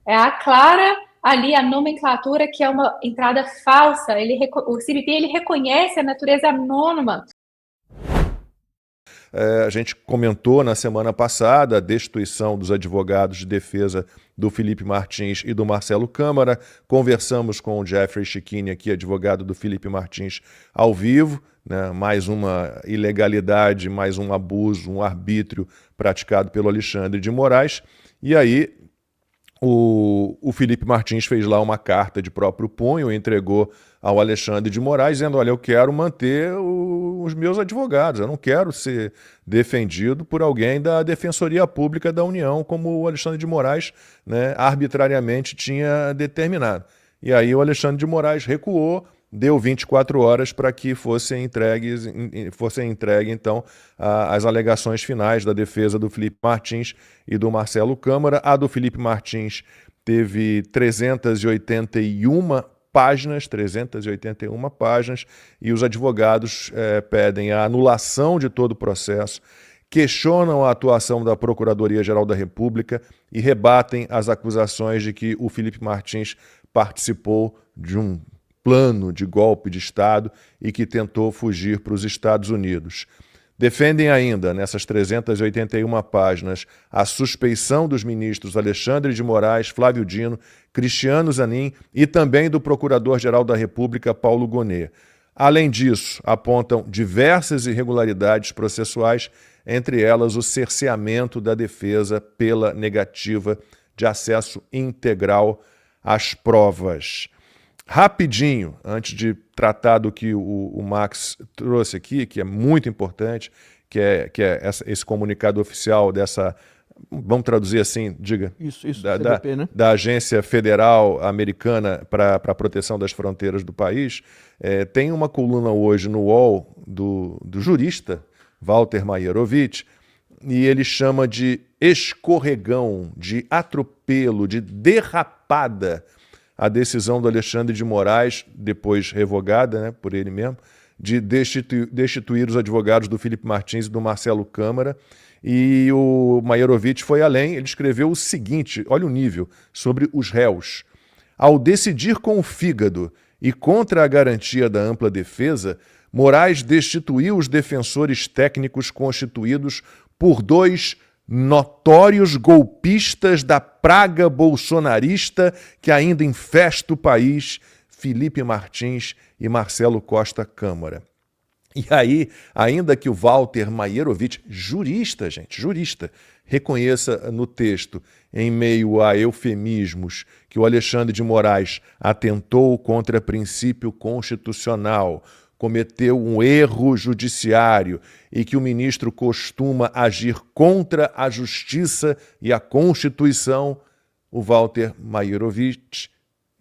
É a clara ali a nomenclatura que é uma entrada falsa. O CBP ele reconhece a natureza anônima. A gente comentou na semana passada a destituição dos advogados de defesa do Felipe Martins e do Marcelo Câmara. Conversamos com o Jeffrey Chiquini, aqui, advogado do Felipe Martins, ao vivo, né? Mais uma ilegalidade, mais um abuso, um arbítrio praticado pelo Alexandre de Moraes. E aí o Felipe Martins fez lá uma carta de próprio punho, entregou ao Alexandre de Moraes, dizendo: olha, eu quero manter os meus advogados, eu não quero ser defendido por alguém da Defensoria Pública da União, como o Alexandre de Moraes, né, arbitrariamente tinha determinado. E aí o Alexandre de Moraes recuou, deu 24 horas para que fossem entregues então as alegações finais da defesa do Felipe Martins e do Marcelo Câmara. A do Felipe Martins teve 381 páginas, e os advogados pedem a anulação de todo o processo, questionam a atuação da Procuradoria-Geral da República e rebatem as acusações de que o Felipe Martins participou de um plano de golpe de Estado e que tentou fugir para os Estados Unidos. Defendem ainda, nessas 381 páginas, a suspeição dos ministros Alexandre de Moraes, Flávio Dino, Cristiano Zanin e também do Procurador-Geral da República, Paulo Gonet. Além disso, apontam diversas irregularidades processuais, entre elas o cerceamento da defesa pela negativa de acesso integral às provas. Rapidinho, antes de tratar do que o Max trouxe aqui, que é muito importante, que é esse comunicado oficial dessa, vamos traduzir assim, diga, isso, CBP, né? da Agência Federal Americana para a Proteção das Fronteiras do país. Tem uma coluna hoje no UOL do jurista Walter Maierovitch, e ele chama de escorregão, de atropelo, de derrapada a decisão do Alexandre de Moraes, depois revogada, né, por ele mesmo, de destituir os advogados do Felipe Martins e do Marcelo Câmara. E o Maierovitch foi além, ele escreveu o seguinte, olha o nível, sobre os réus. Ao decidir com o fígado e contra a garantia da ampla defesa, Moraes destituiu os defensores técnicos constituídos por dois notórios golpistas da praga bolsonarista que ainda infesta o país, Felipe Martins e Marcelo Costa Câmara. E aí, ainda que o Walter Maierovitch, jurista, reconheça no texto, em meio a eufemismos, que o Alexandre de Moraes atentou contra princípio constitucional, cometeu um erro judiciário e que o ministro costuma agir contra a justiça e a Constituição, o Walter Maierovitch,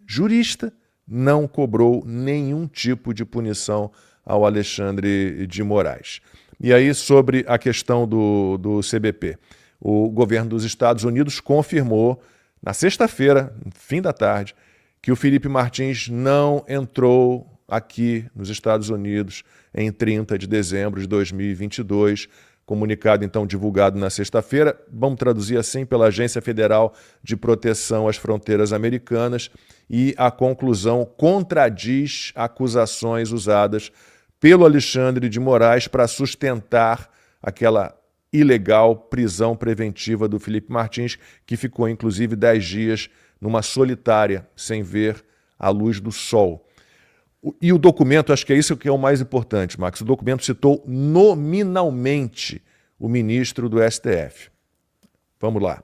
jurista, não cobrou nenhum tipo de punição ao Alexandre de Moraes. E aí, sobre a questão do CBP, o governo dos Estados Unidos confirmou, na sexta-feira, no fim da tarde, que o Felipe Martins não entrou aqui nos Estados Unidos em 30 de dezembro de 2022, comunicado então divulgado na sexta-feira, vamos traduzir assim, pela Agência Federal de Proteção às Fronteiras Americanas, e a conclusão contradiz acusações usadas pelo Alexandre de Moraes para sustentar aquela ilegal prisão preventiva do Felipe Martins, que ficou inclusive 10 dias numa solitária, sem ver a luz do sol. E o documento, acho que é isso que é o mais importante, Max, o documento citou nominalmente o ministro do STF. Vamos lá.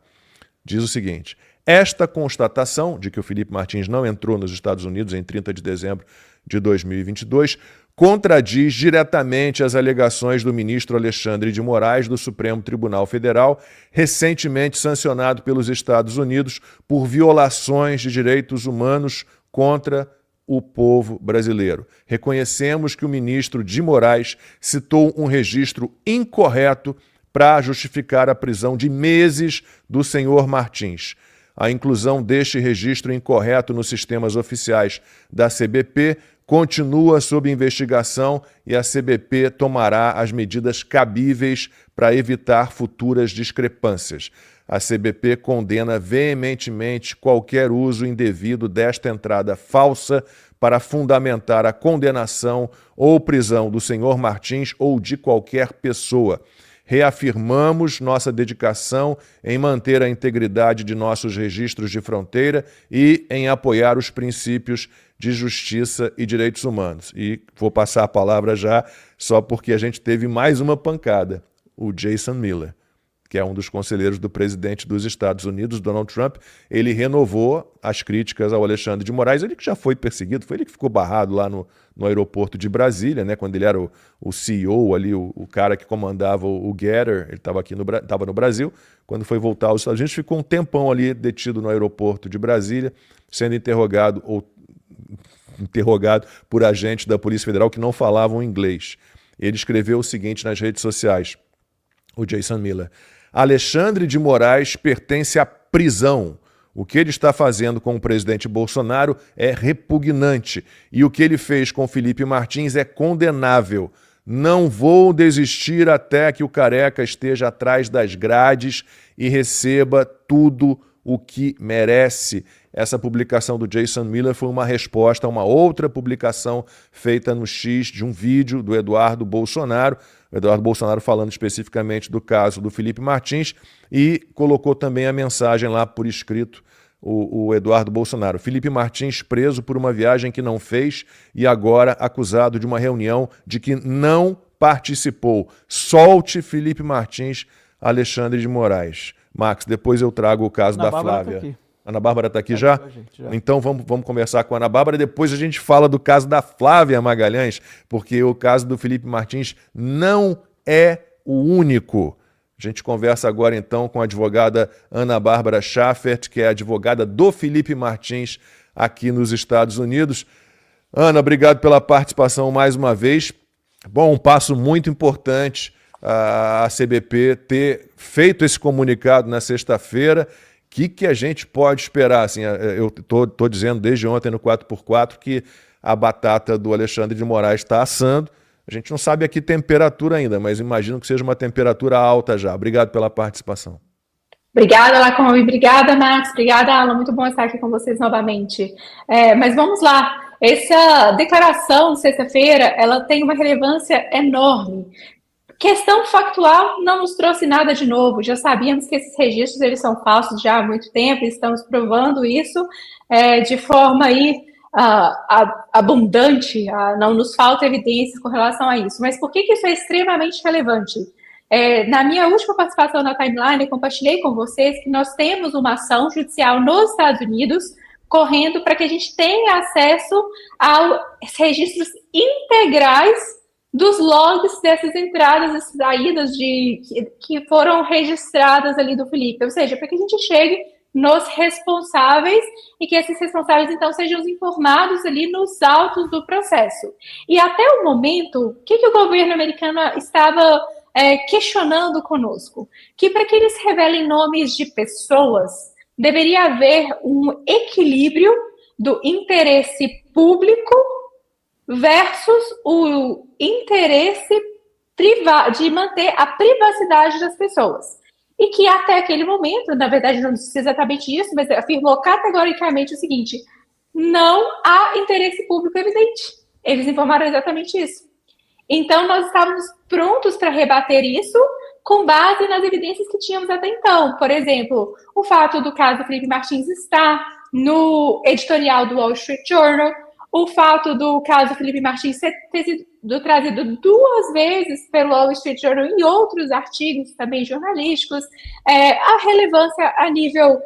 Diz o seguinte: esta constatação de que o Felipe Martins não entrou nos Estados Unidos em 30 de dezembro de 2022 contradiz diretamente as alegações do ministro Alexandre de Moraes do Supremo Tribunal Federal, recentemente sancionado pelos Estados Unidos por violações de direitos humanos contra o povo brasileiro. Reconhecemos que o ministro de Moraes citou um registro incorreto para justificar a prisão de meses do senhor Martins. A inclusão deste registro incorreto nos sistemas oficiais da CBP continua sob investigação e a CBP tomará as medidas cabíveis para evitar futuras discrepâncias. A CBP condena veementemente qualquer uso indevido desta entrada falsa para fundamentar a condenação ou prisão do senhor Martins ou de qualquer pessoa. Reafirmamos nossa dedicação em manter a integridade de nossos registros de fronteira e em apoiar os princípios de justiça e direitos humanos. E vou passar a palavra já, só porque a gente teve mais uma pancada, o Jason Miller, que é um dos conselheiros do presidente dos Estados Unidos, Donald Trump. Ele renovou as críticas ao Alexandre de Moraes, ele que já foi perseguido, foi ele que ficou barrado lá no aeroporto de Brasília, né, quando ele era o CEO ali, o cara que comandava o Getter, ele estava no Brasil, quando foi voltar aos Estados Unidos, ficou um tempão ali detido no aeroporto de Brasília, sendo interrogado por agentes da Polícia Federal que não falavam inglês. Ele escreveu o seguinte nas redes sociais, o Jason Miller: Alexandre de Moraes pertence à prisão. O que ele está fazendo com o presidente Bolsonaro é repugnante e o que ele fez com Felipe Martins é condenável. Não vou desistir até que o careca esteja atrás das grades e receba tudo o que merece. Essa publicação do Jason Miller foi uma resposta a uma outra publicação feita no X de um vídeo do Eduardo Bolsonaro. O Eduardo Bolsonaro falando especificamente do caso do Felipe Martins e colocou também a mensagem lá por escrito, o Eduardo Bolsonaro. Felipe Martins preso por uma viagem que não fez e agora acusado de uma reunião de que não participou. Solte Felipe Martins, Alexandre de Moraes. Max, depois eu trago o caso da Flávia. Ana Bárbara está aqui já? Então vamos conversar com a Ana Bárbara e depois a gente fala do caso da Flávia Magalhães, porque o caso do Felipe Martins não é o único. A gente conversa agora então com a advogada Ana Bárbara Schaffert, que é advogada do Felipe Martins aqui nos Estados Unidos. Ana, obrigado pela participação mais uma vez. Bom, um passo muito importante a CBP ter feito esse comunicado na sexta-feira. O que a gente pode esperar? Assim, eu estou dizendo desde ontem no 4x4 que a batata do Alexandre de Moraes está assando. A gente não sabe a que temperatura ainda, mas imagino que seja uma temperatura alta já. Obrigado pela participação. Obrigada, Lacombe. Obrigada, Max. Obrigada, Alan. Muito bom estar aqui com vocês novamente. Mas vamos lá. Essa declaração de sexta-feira, ela tem uma relevância enorme. Questão factual não nos trouxe nada de novo, já sabíamos que esses registros eles são falsos já há muito tempo, estamos provando isso de forma aí, abundante, não nos falta evidências com relação a isso. Mas por que isso é extremamente relevante? Na minha última participação na Timeline, eu compartilhei com vocês que nós temos uma ação judicial nos Estados Unidos correndo para que a gente tenha acesso aos registros integrais dos logs dessas entradas e saídas que foram registradas ali do Felipe, ou seja, para que a gente chegue nos responsáveis e que esses responsáveis, então, sejam informados ali nos autos do processo. E até o momento, o que o governo americano estava questionando conosco? Que para que eles revelem nomes de pessoas, deveria haver um equilíbrio do interesse público versus o interesse privado de manter a privacidade das pessoas. E que até aquele momento, na verdade não disse exatamente isso, mas afirmou categoricamente o seguinte: não há interesse público evidente. Eles informaram exatamente isso. Então nós estávamos prontos para rebater isso com base nas evidências que tínhamos até então. Por exemplo, o fato do caso Felipe Martins estar no editorial do Wall Street Journal, o fato do caso Felipe Martins ter sido trazido 2 vezes pelo Wall Street Journal em outros artigos também jornalísticos, a relevância a nível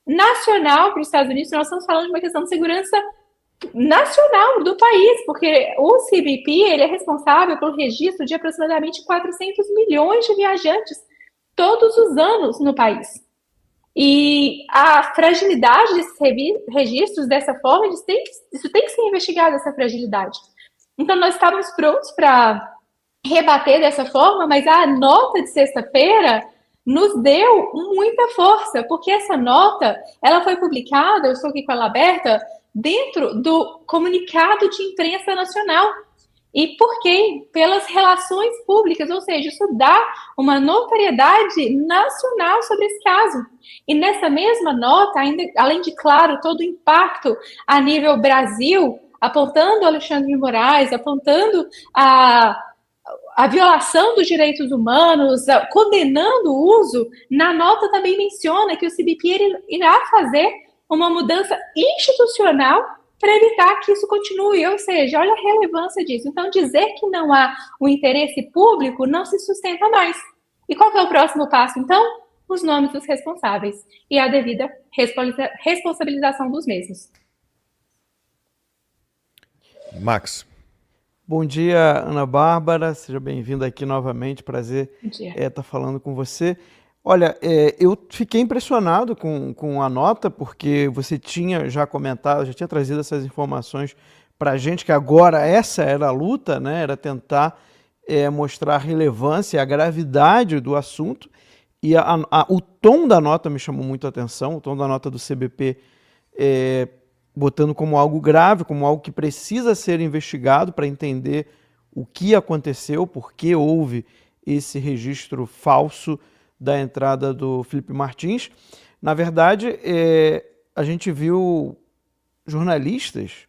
nacional para os Estados Unidos. Nós estamos falando de uma questão de segurança nacional do país, porque o CBP ele é responsável pelo registro de aproximadamente 400 milhões de viajantes todos os anos no país. E a fragilidade desses registros, dessa forma, isso tem que ser investigado, essa fragilidade. Então, nós estávamos prontos para rebater dessa forma, mas a nota de sexta-feira nos deu muita força, porque essa nota, ela foi publicada, eu estou aqui com ela aberta, dentro do comunicado de imprensa nacional. E por quê? Pelas relações públicas, ou seja, isso dá uma notoriedade nacional sobre esse caso. E nessa mesma nota, ainda, além de, claro, todo o impacto a nível Brasil, apontando Alexandre de Moraes, apontando a violação dos direitos humanos, condenando o uso, na nota também menciona que o CBP irá fazer uma mudança institucional para evitar que isso continue, ou seja, olha a relevância disso. Então, dizer que não há um interesse público não se sustenta mais. E qual que é o próximo passo, então? Os nomes dos responsáveis e a devida responsabilização dos mesmos. Max. Bom dia, Ana Bárbara, seja bem-vinda aqui novamente, prazer estar falando com você. Olha, eu fiquei impressionado com a nota, porque você tinha já comentado, já tinha trazido essas informações para a gente, que agora essa era a luta, né? Era tentar mostrar a relevância, a gravidade do assunto, e o tom da nota me chamou muito a atenção, o tom da nota do CBP botando como algo grave, como algo que precisa ser investigado para entender o que aconteceu, por que houve esse registro falso da entrada do Felipe Martins. Na verdade, a gente viu jornalistas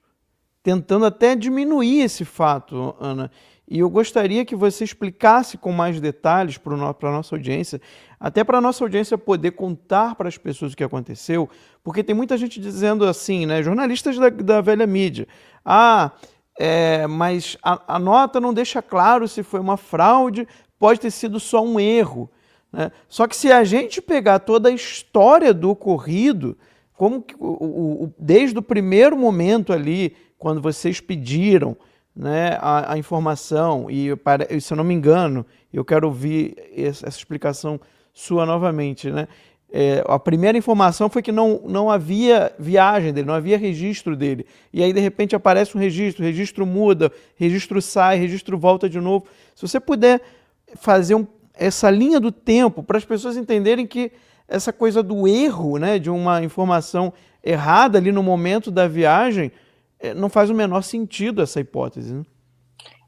tentando até diminuir esse fato, Ana, e eu gostaria que você explicasse com mais detalhes para a nossa audiência, até para a nossa audiência poder contar para as pessoas o que aconteceu, porque tem muita gente dizendo assim, né, jornalistas da velha mídia, mas a nota não deixa claro se foi uma fraude, pode ter sido só um erro, né? Só que se a gente pegar toda a história do ocorrido, como que, desde o primeiro momento ali, quando vocês pediram, né, a informação, e se eu não me engano, eu quero ouvir essa explicação sua novamente, né? A primeira informação foi que não havia viagem dele, não havia registro dele, e aí de repente aparece um registro, o registro muda, registro sai, registro volta de novo. Se você puder fazer essa linha do tempo para as pessoas entenderem que essa coisa do erro, né, de uma informação errada ali no momento da viagem, não faz o menor sentido essa hipótese, né?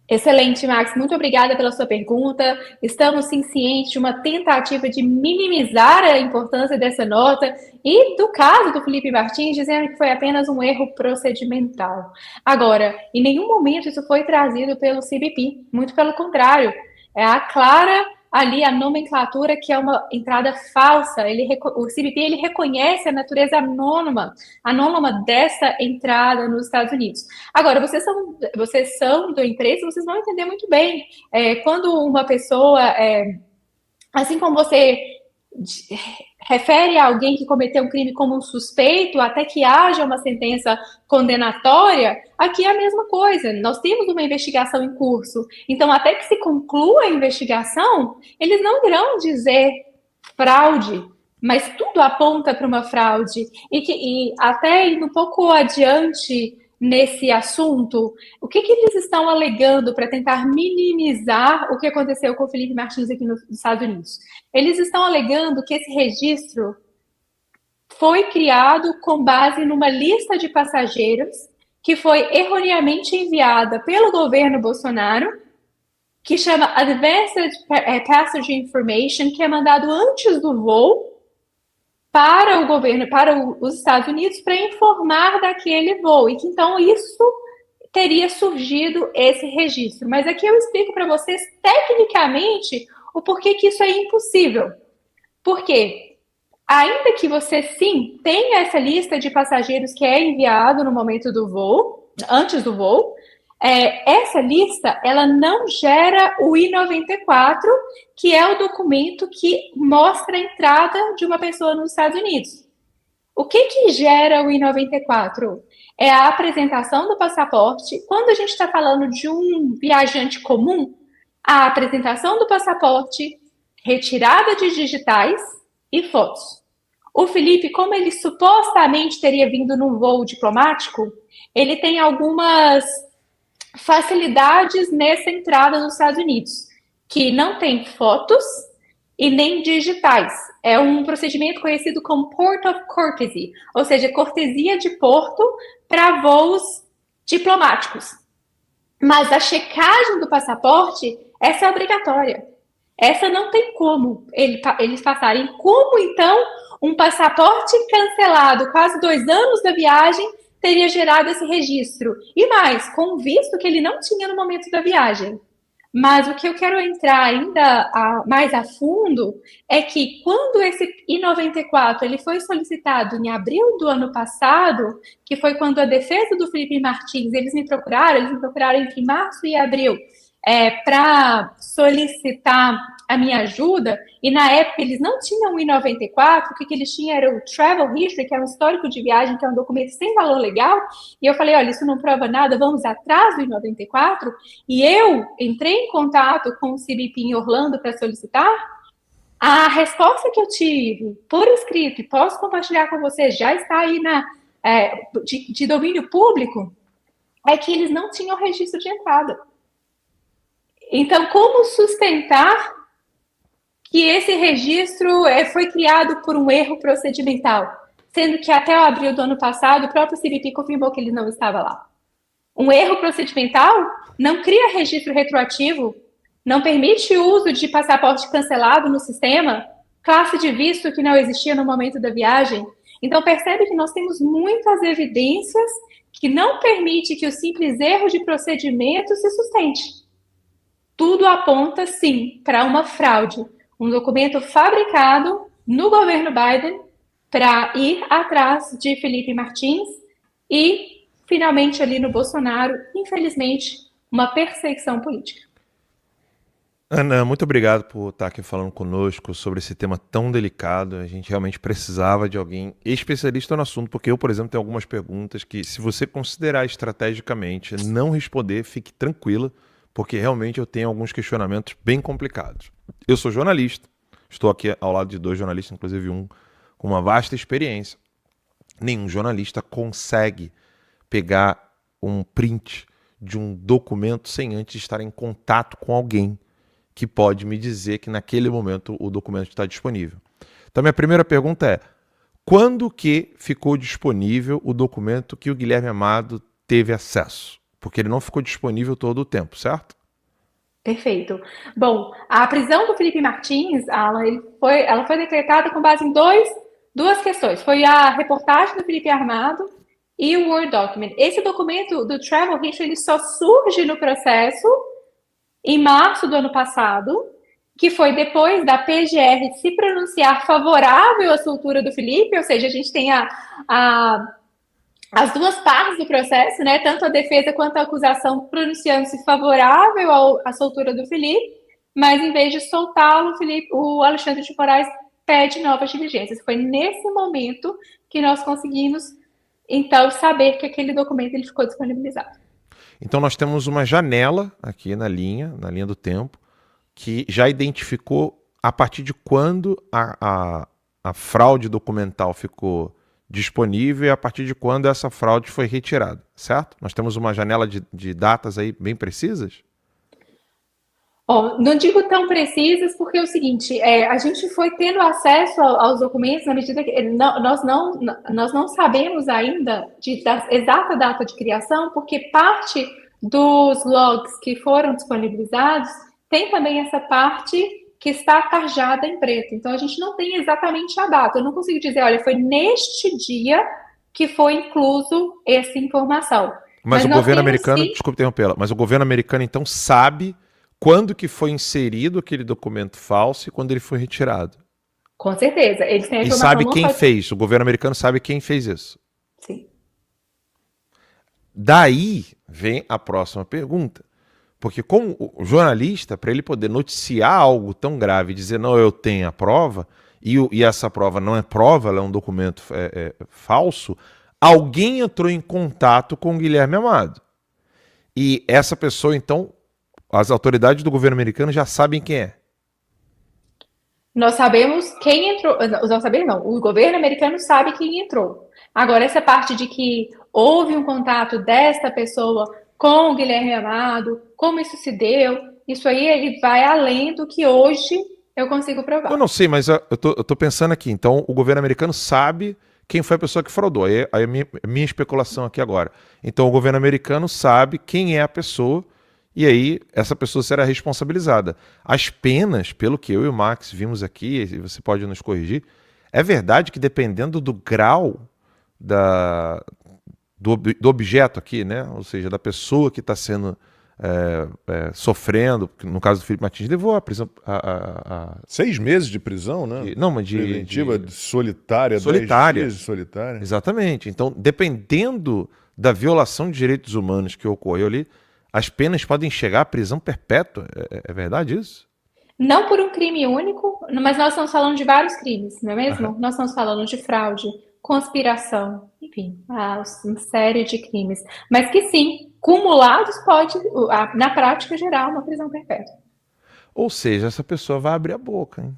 Excelente, Max. Muito obrigada pela sua pergunta. Estamos, sim, cientes de uma tentativa de minimizar a importância dessa nota e do caso do Felipe Martins, dizendo que foi apenas um erro procedimental. Agora, em nenhum momento isso foi trazido pelo CBP. Muito pelo contrário. É a clara ali a nomenclatura que é uma entrada falsa. O CBP ele reconhece a natureza anônima dessa entrada nos Estados Unidos. Agora, vocês são da empresa, vocês vão entender muito bem. Quando uma pessoa, assim como você refere a alguém que cometeu um crime como um suspeito, até que haja uma sentença condenatória, aqui é a mesma coisa. Nós temos uma investigação em curso. Então, até que se conclua a investigação, eles não irão dizer fraude, mas tudo aponta para uma fraude. E até indo um pouco adiante nesse assunto, o que eles estão alegando para tentar minimizar o que aconteceu com o Felipe Martins aqui nos Estados Unidos? Eles estão alegando que esse registro foi criado com base numa lista de passageiros que foi erroneamente enviada pelo governo Bolsonaro, que chama Advanced Passenger Information, que é mandado antes do voo para o governo, para os Estados Unidos, para informar daquele voo, e que então isso teria surgido esse registro. Mas aqui eu explico para vocês tecnicamente o porquê que isso é impossível. Por quê? Ainda que você sim tenha essa lista de passageiros que é enviado no momento do voo, antes do voo, essa lista ela não gera o I-94, que é o documento que mostra a entrada de uma pessoa nos Estados Unidos. O que gera o I-94? É a apresentação do passaporte. Quando a gente está falando de um viajante comum, a apresentação do passaporte, retirada de digitais e fotos. O Felipe, como ele supostamente teria vindo num voo diplomático, ele tem algumas facilidades nessa entrada nos Estados Unidos, que não tem fotos e nem digitais. É um procedimento conhecido como Port of Courtesy, ou seja, cortesia de porto para voos diplomáticos. Mas a checagem do passaporte, essa é obrigatória. Essa não tem como eles passarem. Como, então, um passaporte cancelado quase 2 anos da viagem teria gerado esse registro? E mais, com visto que ele não tinha no momento da viagem. Mas o que eu quero entrar ainda mais a fundo é que quando esse I-94 ele foi solicitado em abril do ano passado, que foi quando a defesa do Felipe Martins, eles me procuraram entre março e abril, para solicitar a minha ajuda, e na época eles não tinham o I-94, o que eles tinham era o Travel History, que é um histórico de viagem, que é um documento sem valor legal, e eu falei, olha, isso não prova nada, vamos atrás do I-94, e eu entrei em contato com o CBP em Orlando para solicitar. A resposta que eu tive por escrito, e posso compartilhar com vocês, já está aí de domínio público, é que eles não tinham registro de entrada. Então, como sustentar que esse registro foi criado por um erro procedimental, sendo que até abril do ano passado o próprio CBP confirmou que ele não estava lá? Um erro procedimental não cria registro retroativo, não permite o uso de passaporte cancelado no sistema, classe de visto que não existia no momento da viagem. Então, percebe que nós temos muitas evidências que não permite que o simples erro de procedimento se sustente. Tudo aponta, sim, para uma fraude. Um documento fabricado no governo Biden para ir atrás de Felipe Martins e, finalmente, ali no Bolsonaro, infelizmente, uma perseguição política. Ana, muito obrigado por estar aqui falando conosco sobre esse tema tão delicado. A gente realmente precisava de alguém especialista no assunto, porque eu, por exemplo, tenho algumas perguntas que, se você considerar estrategicamente não responder, fique tranquila, porque realmente eu tenho alguns questionamentos bem complicados. Eu sou jornalista, estou aqui ao lado de 2 jornalistas, inclusive um com uma vasta experiência. Nenhum jornalista consegue pegar um print de um documento sem antes estar em contato com alguém que pode me dizer que naquele momento o documento está disponível. Então, minha primeira pergunta é: quando que ficou disponível o documento que o Guilherme Amado teve acesso? Porque ele não ficou disponível todo o tempo, certo? Perfeito. Bom, a prisão do Felipe Martins, ela foi decretada com base em duas questões. Foi a reportagem do Felipe Armado e o Word Document. Esse documento do Travel History, ele só surge no processo em março do ano passado, que foi depois da PGR se pronunciar favorável à soltura do Felipe, ou seja, a gente tem as duas partes do processo, né? Tanto a defesa quanto a acusação pronunciando-se favorável à soltura do Felipe, mas em vez de soltá-lo, o Alexandre de Moraes pede novas diligências. Foi nesse momento que nós conseguimos, então, saber que aquele documento ele ficou disponibilizado. Então nós temos uma janela aqui na linha do tempo, que já identificou a partir de quando a fraude documental ficou disponível e a partir de quando essa fraude foi retirada, certo? Nós temos uma janela de datas aí bem precisas? Não digo tão precisas, porque é o seguinte, a gente foi tendo acesso aos documentos na medida que nós não sabemos ainda da exata data de criação, porque parte dos logs que foram disponibilizados tem também essa parte que está tarjada em preto. Então, a gente não tem exatamente a data. Eu não consigo dizer, olha, foi neste dia que foi incluso essa informação. Mas o governo americano, desculpe interrompê-la, mas o governo americano, então, sabe quando que foi inserido aquele documento falso e quando ele foi retirado? Com certeza. Eles têm a informação. E sabe quem fez? O governo americano sabe quem fez isso? Sim. Daí vem a próxima pergunta. Porque como o jornalista, para ele poder noticiar algo tão grave e dizer, não, eu tenho a prova, e essa prova não é prova, ela é um documento falso, alguém entrou em contato com o Guilherme Amado. E essa pessoa, então, as autoridades do governo americano já sabem quem é. Nós sabemos quem entrou, nós sabemos não, o governo americano sabe quem entrou. Agora, essa parte de que houve um contato desta pessoa com o Guilherme Amado, como isso se deu, isso aí ele vai além do que hoje eu consigo provar. Eu não sei, mas eu tô pensando aqui. Então, o governo americano sabe quem foi a pessoa que fraudou. Aí a minha especulação aqui agora. Então o governo americano sabe quem é a pessoa e aí essa pessoa será responsabilizada. As penas, pelo que eu e o Max vimos aqui, e você pode nos corrigir, é verdade que dependendo do grau do objeto aqui, né? Ou seja, da pessoa que está sendo sofrendo, no caso do Felipe Martins, levou a prisão 6 meses de prisão, né? Não, mas preventiva solitária, 10 dias de solitária. Exatamente. Então, dependendo da violação de direitos humanos que ocorreu ali, as penas podem chegar à prisão perpétua. É verdade isso? Não por um crime único, mas nós estamos falando de vários crimes, não é mesmo? Nós estamos falando de fraude, conspiração, enfim, uma série de crimes. Mas que sim, cumulados pode, na prática, gerar uma prisão perpétua. Ou seja, essa pessoa vai abrir a boca, hein?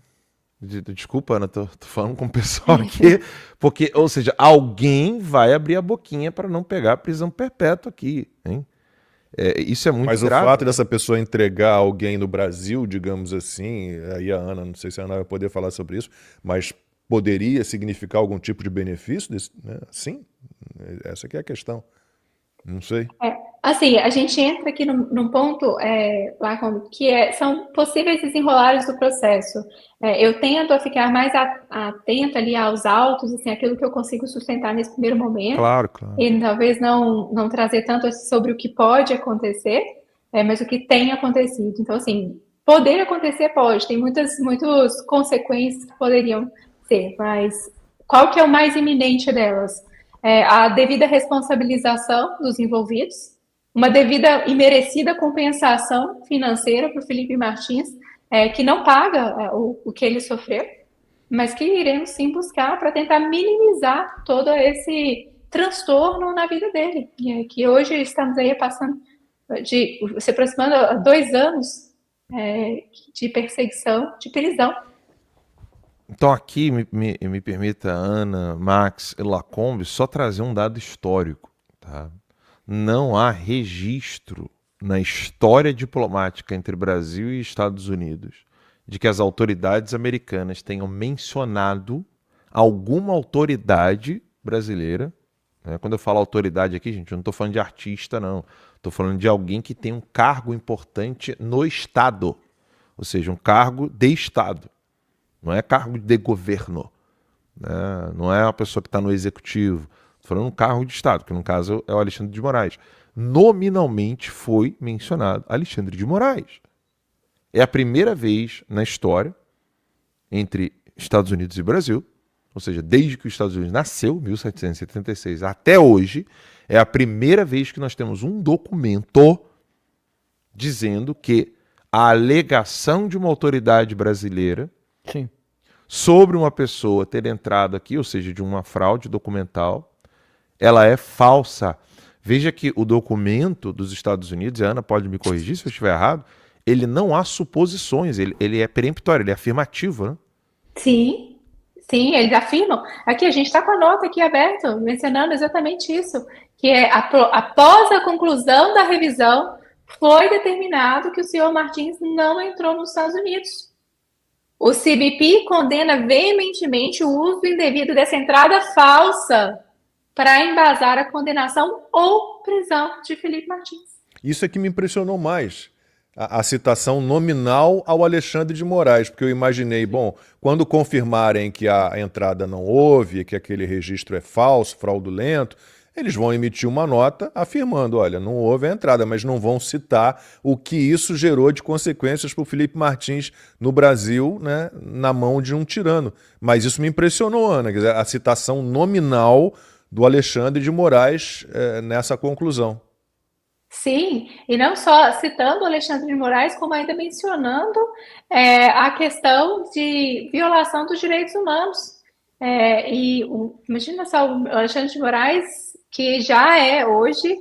Desculpa, Ana, tô falando com o pessoal aqui, porque, ou seja, alguém vai abrir a boquinha para não pegar a prisão perpétua aqui, hein? Isso é muito grave. Mas o fato dessa pessoa entregar alguém no Brasil, digamos assim, aí a Ana, não sei se a Ana vai poder falar sobre isso, mas poderia significar algum tipo de benefício desse, né? Sim, essa aqui é a questão. Não sei. Assim, a gente entra aqui num ponto, Lacombe, que são possíveis desenrolares do processo. Eu tendo a ficar mais atenta ali aos autos, assim, aquilo que eu consigo sustentar nesse primeiro momento. Claro. E talvez não trazer tanto sobre o que pode acontecer, mas o que tem acontecido. Então, assim, poder acontecer pode, tem muitas consequências que poderiam ser, mas qual que é o mais iminente delas? A devida responsabilização dos envolvidos, uma devida e merecida compensação financeira para o Felipe Martins, que não paga o que ele sofreu, mas que iremos sim buscar para tentar minimizar todo esse transtorno na vida dele, que hoje estamos aí se aproximando a 2 anos de perseguição, de prisão. Então aqui, me permita, Ana, Max e Lacombe, só trazer um dado histórico. Tá? Não há registro na história diplomática entre Brasil e Estados Unidos de que as autoridades americanas tenham mencionado alguma autoridade brasileira. Né? Quando eu falo autoridade aqui, gente, eu não estou falando de artista, não. Estou falando de alguém que tem um cargo importante no Estado. Ou seja, um cargo de Estado. Não é cargo de governo, né? Não é uma pessoa que está no executivo. Estou falando um cargo de Estado, que no caso é o Alexandre de Moraes. Nominalmente foi mencionado Alexandre de Moraes. É a primeira vez na história entre Estados Unidos e Brasil, ou seja, desde que os Estados Unidos nasceu, 1776, até hoje, é a primeira vez que nós temos um documento dizendo que a alegação de uma autoridade brasileira Sim. sobre uma pessoa ter entrado aqui, ou seja, de uma fraude documental, ela é falsa. Veja que o documento dos Estados Unidos, a Ana pode me corrigir se eu estiver errado, ele não há suposições, ele é peremptório, ele é afirmativo, né? Sim, eles afirmam. Aqui a gente está com a nota aqui aberta, mencionando exatamente isso, que após a conclusão da revisão, foi determinado que o senhor Martins não entrou nos Estados Unidos. O CBP condena veementemente o uso indevido dessa entrada falsa para embasar a condenação ou prisão de Felipe Martins. Isso é que me impressionou mais. A citação nominal ao Alexandre de Moraes, porque eu imaginei, bom, quando confirmarem que a entrada não houve, que aquele registro é falso, fraudulento, eles vão emitir uma nota afirmando, olha, não houve a entrada, mas não vão citar o que isso gerou de consequências para o Felipe Martins no Brasil, né, na mão de um tirano. Mas isso me impressionou, Ana, quer dizer, a citação nominal do Alexandre de Moraes nessa conclusão. Sim, e não só citando o Alexandre de Moraes, como ainda mencionando a questão de violação dos direitos humanos. Imagina só, o Alexandre de Moraes, que já hoje,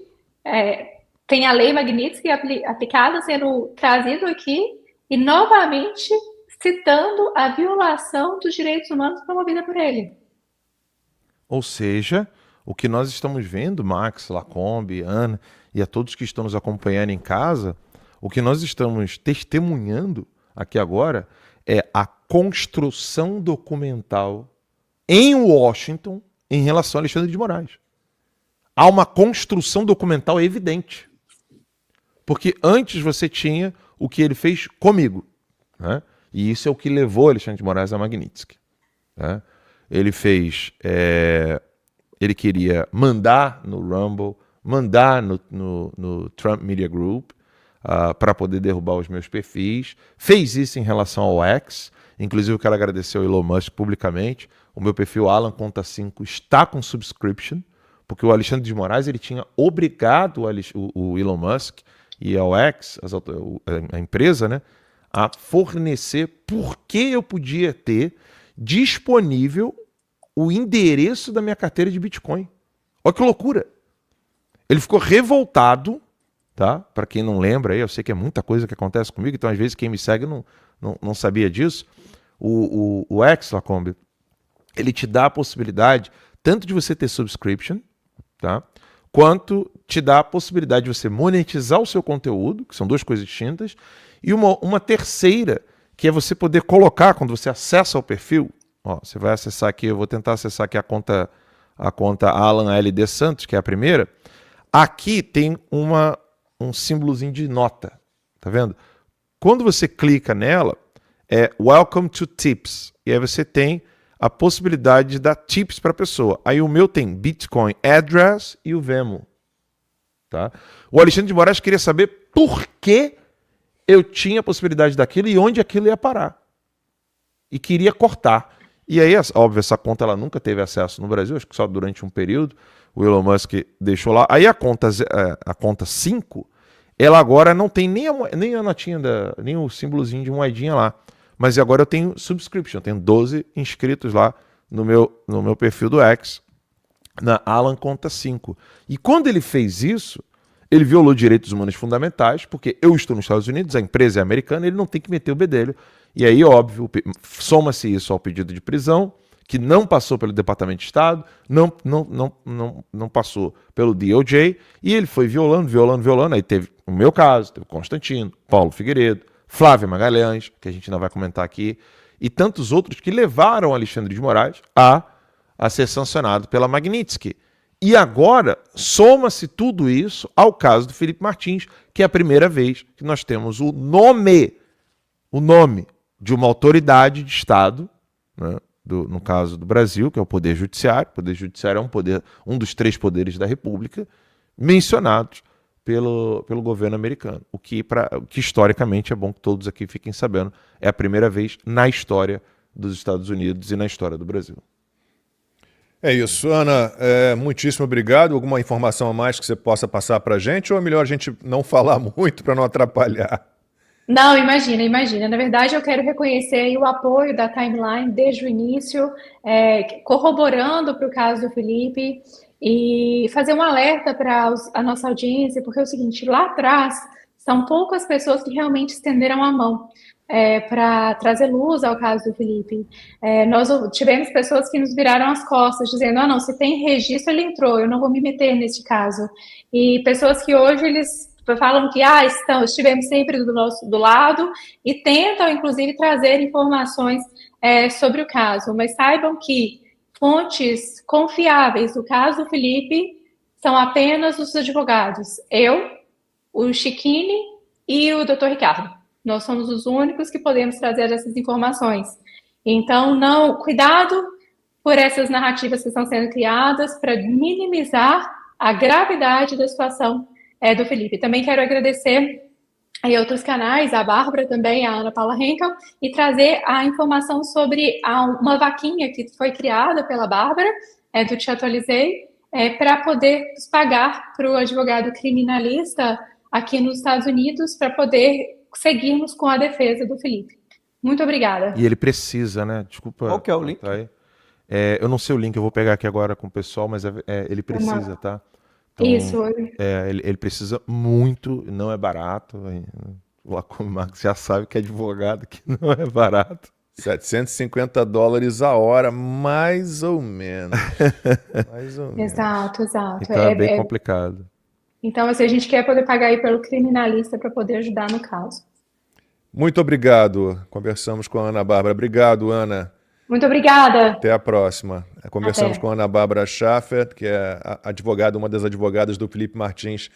tem a lei Magnitsky aplicada, sendo trazido aqui, e novamente citando a violação dos direitos humanos promovida por ele. Ou seja, o que nós estamos vendo, Max, Lacombe, Ana, e a todos que estão nos acompanhando em casa, o que nós estamos testemunhando aqui agora é a construção documental em Washington, em relação a Alexandre de Moraes. Há uma construção documental evidente. Porque antes você tinha o que ele fez comigo, né? E isso é o que levou Alexandre de Moraes a Magnitsky, né? Ele fez... ele queria mandar no Rumble, mandar no Trump Media Group, para poder derrubar os meus perfis. Fez isso em relação ao X. Inclusive, eu quero agradecer ao Elon Musk publicamente. O meu perfil Alan Conta 5 está com subscription, porque o Alexandre de Moraes ele tinha obrigado o Elon Musk e ao X, a empresa, né, a fornecer porque eu podia ter disponível o endereço da minha carteira de Bitcoin. Olha que loucura! Ele ficou revoltado, tá? Para quem não lembra, aí, eu sei que é muita coisa que acontece comigo, então às vezes quem me segue não sabia disso. O X, Lacombe, ele te dá a possibilidade tanto de você ter subscription, tá? Quanto te dá a possibilidade de você monetizar o seu conteúdo, que são duas coisas distintas, e uma terceira, que é você poder colocar, quando você acessa o perfil, ó, você vai acessar aqui, eu vou tentar acessar aqui a conta Alan LD Santos, que é a primeira. Aqui tem um símbolozinho de nota, tá vendo? Quando você clica nela, é Welcome to Tips, e aí você tem a possibilidade de dar tips para a pessoa. Aí o meu tem Bitcoin Address e o Venmo. Tá? O Alexandre de Moraes queria saber por que eu tinha a possibilidade daquilo e onde aquilo ia parar. E queria cortar. E aí, óbvio, essa conta ela nunca teve acesso no Brasil, acho que só durante um período. O Elon Musk deixou lá. Aí a conta 5, ela agora não tem nem a notinha, nem o símbolozinho de moedinha lá. Mas agora eu tenho subscription, eu tenho 12 inscritos lá no meu perfil do X, na Alan Conta 5. E quando ele fez isso, ele violou direitos humanos fundamentais, porque eu estou nos Estados Unidos, a empresa é americana, ele não tem que meter o bedelho. E aí, óbvio, soma-se isso ao pedido de prisão, que não passou pelo Departamento de Estado, não passou pelo DOJ, e ele foi violando. Aí teve o meu caso, teve o Constantino, Paulo Figueiredo, Flávia Magalhães, que a gente ainda vai comentar aqui, e tantos outros que levaram Alexandre de Moraes a ser sancionado pela Magnitsky. E agora, soma-se tudo isso ao caso do Felipe Martins, que é a primeira vez que nós temos o nome de uma autoridade de Estado, né, no caso do Brasil, que é o Poder Judiciário. O Poder Judiciário é um dos 3 poderes da República, mencionados pelo governo americano. O que historicamente é bom que todos aqui fiquem sabendo. É a primeira vez na história dos Estados Unidos e na história do Brasil. É isso. Ana, muitíssimo obrigado. Alguma informação a mais que você possa passar para a gente, ou é melhor a gente não falar muito para não atrapalhar? Não, imagina. Na verdade, eu quero reconhecer aí o apoio da Timeline desde o início, corroborando para o caso do Felipe, e fazer um alerta para a nossa audiência, porque é o seguinte, lá atrás, são poucas pessoas que realmente estenderam a mão para trazer luz ao caso do Felipe. Nós tivemos pessoas que nos viraram as costas, dizendo, não, se tem registro, ele entrou, eu não vou me meter neste caso. E pessoas que hoje eles falam que estivemos sempre do lado e tentam, inclusive, trazer informações sobre o caso. Mas saibam que fontes confiáveis do caso do Felipe são apenas os advogados. Eu, o Chiquini e o Dr. Ricardo. Nós somos os únicos que podemos trazer essas informações. Então, cuidado por essas narrativas que estão sendo criadas para minimizar a gravidade da situação do Felipe. Também quero agradecer aí outros canais, a Bárbara também, a Ana Paula Henkel, e trazer a informação sobre uma vaquinha que foi criada pela Bárbara, do Te Atualizei, para poder pagar para o advogado criminalista aqui nos Estados Unidos, para poder seguirmos com a defesa do Felipe. Muito obrigada. E ele precisa, né? Desculpa. Qual que é o link? Tá aí. Eu não sei o link, eu vou pegar aqui agora com o pessoal, mas ele precisa, tá? Então, isso. Ele precisa muito, não é barato. O Marcos já sabe que é advogado, que não é barato. $750 a hora, mais ou menos. Exato. Então é bem complicado. Então, assim, a gente quer poder pagar aí pelo criminalista para poder ajudar no caso. Muito obrigado. Conversamos com a Ana Bárbara. Obrigado, Ana. Muito obrigada. Até a próxima. Conversamos Até. com a Ana Bárbara Schaffer, que é a advogada, uma das advogadas do Felipe Martins